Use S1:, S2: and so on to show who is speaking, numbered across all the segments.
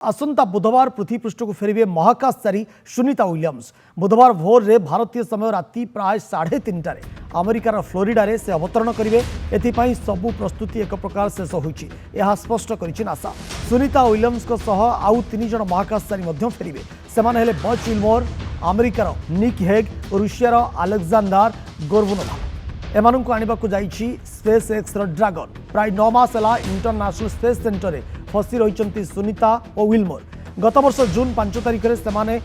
S1: आसंता बुधवार पृथ्वी पृष्ठ को फेरवे महाकाशचारी सुनीता विलियम्स। बुधवार भोर रे भारतीय समय राति प्राय 3:30 अमेरिकार फ्लोरिडा से अवतरण करेंगे। एथिपाई सबु प्रस्तुति एक प्रकार शेष होइछि यह स्पष्ट करिछि नासा। सुनीता विलियम्स को सह आउ 3 जण महाकाशचारी मध्य फेरवे। सेमाने हेले बज विल्मोर, अमेरिकार निक हेग, रूसियार अलेक्जेंडर गोर्बुनोव। एमानंकु आनिबाकु जाइछि स्पेस एक्स ड्रैगन। प्राय 9 मास हला इंटरनेशनल स्पेस सेंटर रे फसी रही सुनीता और विल्मोर। गत वर्ष जून 5 तारिख में सेमाने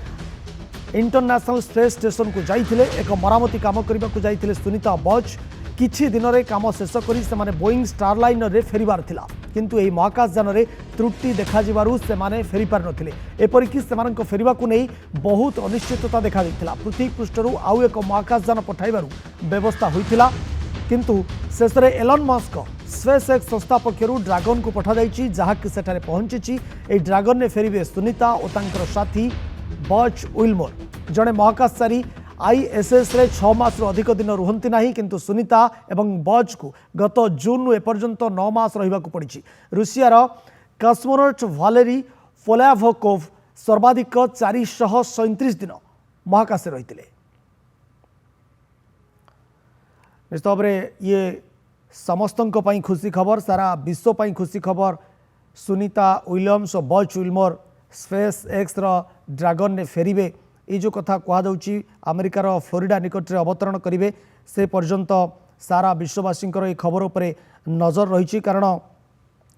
S1: इंटरनेशनल स्पेस स्टेशन को जाइथिले। एक मरामती काम करने को जाइथिले सुनीता बज। किछि दिन रे काम शेष करी सेमाने बोइंग स्टारलाइनर रे फेरिबार थिला, किंतु एही महाकाशयान रे त्रुटि देखा जिबारु सेमाने फेरी पार नथिले। एपरिकि सेमानक फेरिबा को नहीं बहुत अनिश्चितता देखा दैथिला। पृथ्वी पृष्ठरू आउ एक महाकाशयान पठाइबारु व्यवस्था होइथिला, किंतु शेष रे एलन मस्क स्पेस एक्स संस्था पक्षरु ड्रैगन को पठा जाइछि, जहाकि सेठारे पहुंचिछि। एही ड्रैगन ने फेरिबे सुनीता और तांकर साथी बज विल्मोर। जड़े महाकाशचारी आईएसएस रे 6 मास अधिक दिन रुहंती नाही, किंतु सुनीता एवं बज को गत जून एपर्यंत 9 मास रहिबाकु पड़िछि। रूसियार कस्मोनॉट वालेरी फोलाभोकोव सर्वाधिक 437 दिन महाकाश रहिथिले। निश्चित भाव ये समस्तों पई खुशी खबर, सारा विश्व पई खुशी खबर। सुनीता विलियम्स और बज विल्मोर स्पेस एक्स ड्रैगन ने फेरिबे। ये जो कथा कहुच्छी अमेरिकार फ्लोरिडा निकट में अवतरण करेंगे, से पर्यंत सारा विश्ववासी ये खबर उपर नजर रही। कारण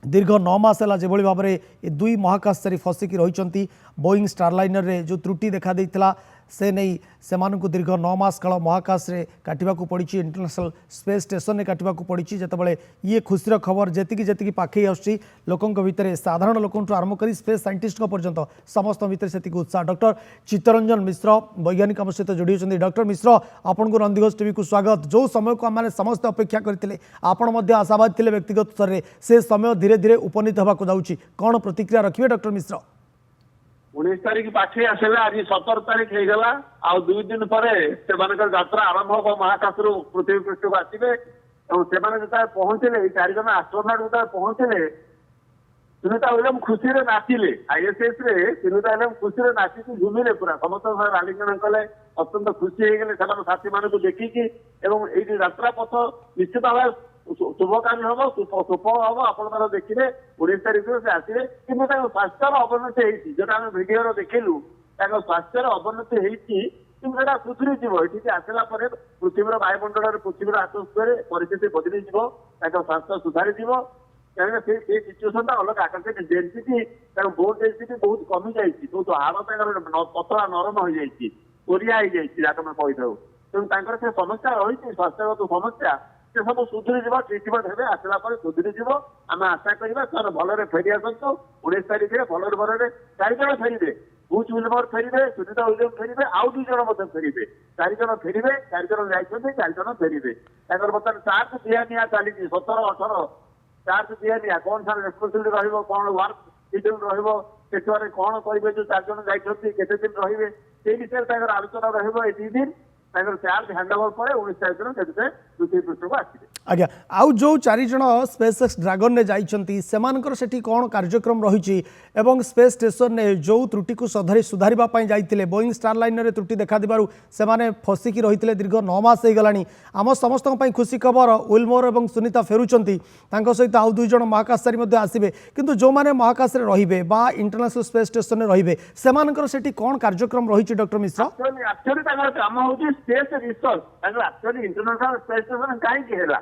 S1: दीर्घ 9 मास है जो भाव में ये 2 महाकाशचारी फसिकी रही बोइंग स्टारलाइनर रे जो त्रुटि देखा देइथिला, से नहीं सेमानकु दीर्घ 9 मास काल महाकाश रे काटिबाकु पड़िछि। इंटरनेशनल स्पेस स्टेशन ने काटिबाकु पड़िछि। जेतेबेले ये खुशीर खबर जेतिकी जेतिकी पाखे आछि लोकंक भितरे, साधारण लोकंठु आरंभ करी स्पेस साइंटिस्ट पर्यंत समस्त भितर सेतिकी उत्साह। डॉक्टर चित्तरंजन मिश्र वैज्ञानिक आम सहित जोड़ी होती। डॉक्टर मिश्र, आपन को नंदीघोष टीवी को स्वागत। जो समय को आम समस्त अपेक्षा करते आपण मध्य आशावादी थे व्यक्तिगत स्तर में, से समय धीरे धीरे उपनीत होगा जाऊँगी, कौन प्रतिक्रिया रखिए डॉक्टर मिश्र?
S2: 19 तारिख पाखे आसला, आज 17 तारिख होगा। आ 2 दिन पर यात्रा आरंभ हो महाकाश पृथ्वी पृष्ठ को आसवे। जो पहुंचले 4 जन एस्ट्रोनॉट जो पहुंचले, सुनीता विलियम खुशी रे नाचिले। आईएसएस रे सुनीता विलियम खुशी रे नाचिकी झुमिले, पूरा समस्त आलिंगन कले, अत्यंत खुशी हो गले साथी मान को देखिकी। ये यात्रा पथ निश्चित भाव शुभकामी हम सुफल हम। आप देखिए 19 तारिख से आसवे, कि स्वास्थ्यर अवनति होती जो आम भिडियो देखिलु, स्वास्थ्यर अवनति होती, पृथ्वी जीव ये आसला पृथ्वी वायुमंडल पृथ्वी आटोस्फीयर परिस्थिति बदली स्वास्थ्य सुधारी कहीं सिचुएसन अलग आकर्षक डेनसीटी बोन डेनसीटी बहुत कमी जाए, बहुत हाड़ पतला नरम हो जाए, कोरिया हो जाए कही था। तेणु से समस्या रही स्वास्थ्यगत समस्या से सब सुधरी जीव, ट्रिटमेंट हे आसला सुधरी जीव। आम आशा करवा सर भलरे फेरी आसतु। 19 तारिख में भलरे भलरे 4 जन फेरवे, बज विल्मोर फेरवे, सुनीता विलियम फेरवे, आउ 2 जन फेरवे। 4 जन फेरवे, 4 जन जाइए, 4 जन फेरवे। बर्तमान चार्ज दिया निया चली 17-18 चार्ज दिया निया कौन सारे रेस्पन्सिबिलिटी रही, कौन वर्क शेड्यूल रही, कौन करेंगे जो 4 जन जाते केते दिन रही, से विषय आलोचना रही। 2 दिन चार्ज हैंडओवर पर 19 तारिख दिन पृथ्वी पृष्ठ को आसवे।
S1: आज्ञा आउ जो 4 जन स्पेस एक्स ड्रैगन ने जाइछंती, सेमानकर सेठी कोन कार्यक्रम रही एवं स्पेस स्टेशन ने जो त्रुटि को सुधारिबा पई जाइतिले, बोइंग स्टारलाइनर रे त्रुटि देखा दिबारु सेमाने फसिकी रहितिले दीर्घ 9 मास हो गलानी। आम समस्त पई खुशी खबर, विल्मोर एवं सुनीता फेरुचंती, तांको सहित आउ 2 जन महाकाशचारी मध्ये आसीबे। किंतु जो माने महाकाश रे रहिबे बा इंटरनेशनल स्पेस स्टेशन रे रहिबे, सेमानकर सेठी कोन कार्यक्रम रही डॉक्टर मिश्र?
S2: एक्चुअली काम होची space research. Actually international space station कहीं है ना,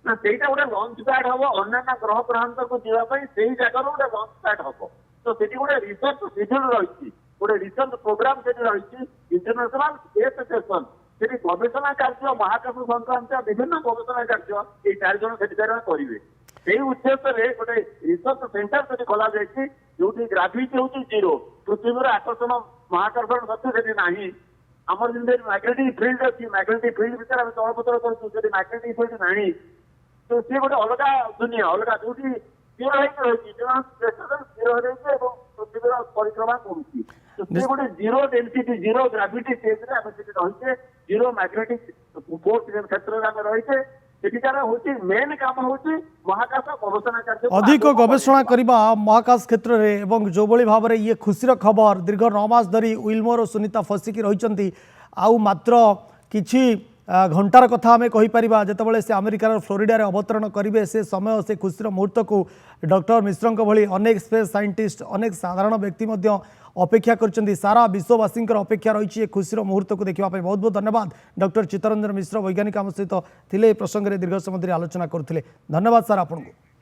S2: सेटा गोटे लंच पैड हम अन्य ग्रह प्रांत को जावाई, से जगह गोटे लंच पैड हम। तो से गोटे रिसर्च शेड्यूल रही, गोटे रिसर्च प्रोग्राम से रही। इंटरनेशनल स्पेस स्टेशन से गवेषणा कार्य, महाकाश संक्रांत विभिन्न गवेषणा कार्य ये 4 जन से करेंगे। से उद्देश्य गोटे रिसर्च सेंटर से खोल जाए, जो ग्राविटी हूँ 0, पृथ्वी आकर्षण महाकर्षण शक्ति से ना। आमर जमी मैग्नेटिक फील्ड अच्छी, मैग्नेटिक फील्ड भर आम चलप्रचल कर मैग्नेटिक फील्ड ना, तो सी गोटे अलग दुनिया, अलग जो स्थिर रही पृथ्वी परिक्रमा करुच्ची। तो सी गोटे zero density, zero gravity stage रही, जीरो मैग्नेटिक फोर्स क्षेत्र में रही। ଏଠିକାର ହଉଛି ମେନ୍ କାମ ହଉଛି ମହାକାଶ ଗବେଷଣା କାର୍ଯ୍ୟ
S1: अधिक गवेषणा करने महाकाश क्षेत्र में एवं जो भली भाव में ये खुशीर खबर दीर्घ 9 मास धरी विल्मोर और सुनीता फसिकी रही आउ मात्र किछि घंटार कथा आम कहीपर जितेबाला से अमेरिकार फ्लोरिडा रे अवतरण करेंगे से समय से खुशीर मुहूर्त को डॉक्टर मिश्र भली अनेक स्पेस साइंटिस्ट अनेक साधारण व्यक्ति अपेक्षा कर सारा विश्ववासी अपेक्षा रही खुशीर मुहूर्त को देखा बहुत बहुत धन्यवाद डॉक्टर चित्तरंजन मिश्र वैज्ञानिक आम सहित थे प्रसंग में दीर्घ समय धरी आलोचना करते धन्यवाद सर आपको।